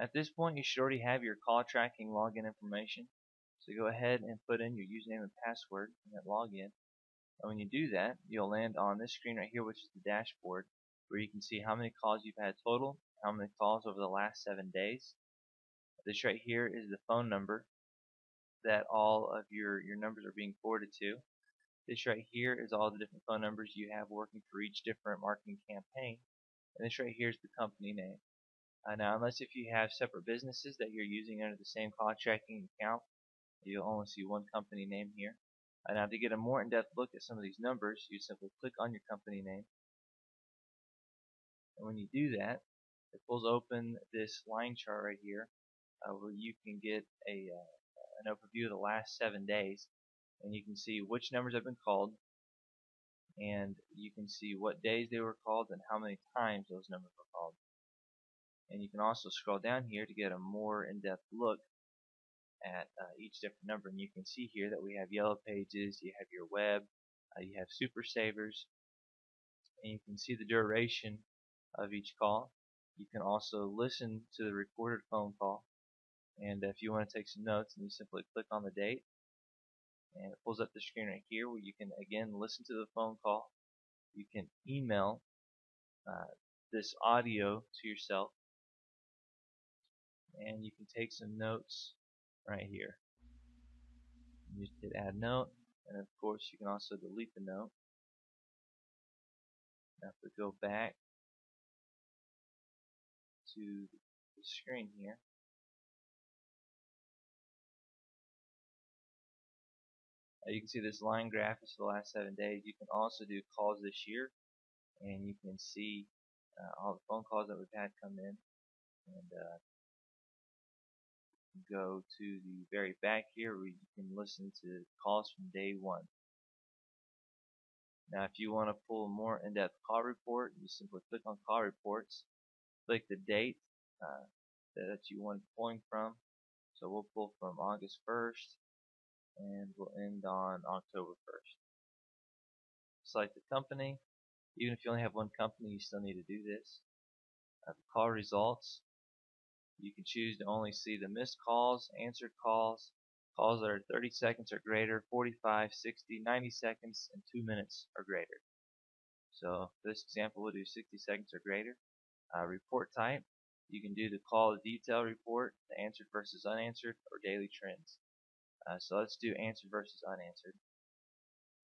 At this point, you should already have your call tracking login information. So go ahead and put in your username and password and hit login. And when you do that, you'll land on this screen right here, which is the dashboard, where you can see how many calls you've had total, how many calls over the last 7 days. This right here is the phone number that all of your numbers are being forwarded to. This right here is all the different phone numbers you have working for each different marketing campaign. And this right here is the company name. Now, unless if you have separate businesses that you're using under the same call tracking account, you'll only see one company name here. Now, to get a more in-depth look at some of these numbers, you simply click on your company name. And when you do that, it pulls open this line chart right here, where you can get an overview of the last 7 days. And you can see which numbers have been called, and you can see what days they were called and how many times those numbers were called. And you can also scroll down here to get a more in-depth look at each different number. And you can see here that we have yellow pages, you have your web, you have super savers, and you can see the duration of each call. You can also listen to the recorded phone call, and if you want to take some notes, then you simply click on the date, and it pulls up the screen right here where you can again listen to the phone call. You can email this audio to yourself, and you can take some notes right here. You just hit add note, and of course you can also delete the note. Now if we go back to the screen here, you can see this line graph is for the last 7 days. You can also do calls this year, and you can see all the phone calls that we've had come in, and go to the very back here where you can listen to calls from day 1. Now if you want to pull a more in-depth call report, you simply click on call reports, click the date that you want pulling from. So we'll pull from August 1st, and we'll end on October 1st. Select the company. Even if you only have one company, you still need to do this. The call results. You can choose to only see the missed calls, answered calls, calls that are 30 seconds or greater, 45, 60, 90 seconds, and 2 minutes or greater. So for this example, we'll do 60 seconds or greater. Report type. You can do the call detail report, the answered versus unanswered, or daily trends. So let's do answered versus unanswered.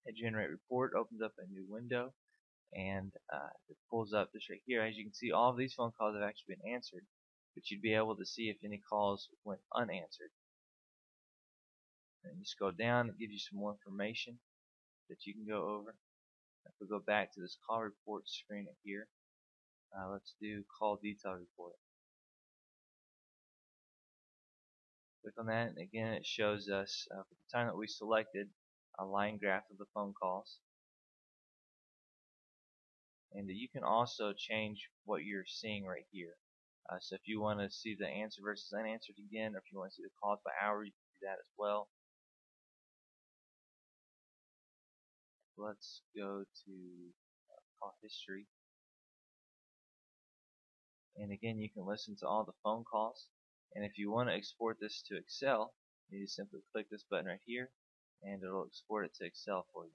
Hit generate report, opens up a new window, and it pulls up this right here. As you can see, all of these phone calls have actually been answered, but you'd be able to see if any calls went unanswered. And you scroll down, it gives you some more information that you can go over. If we go back to this call report screen right here, let's do call detail report. Click on that, and again it shows us for the time that we selected a line graph of the phone calls. And you can also change what you're seeing right here. So if you want to see the answer versus unanswered again, or if you want to see the calls by hour, you can do that as well. Let's go to call history. And again, you can listen to all the phone calls. And if you want to export this to Excel, you just simply click this button right here, and it'll export it to Excel for you.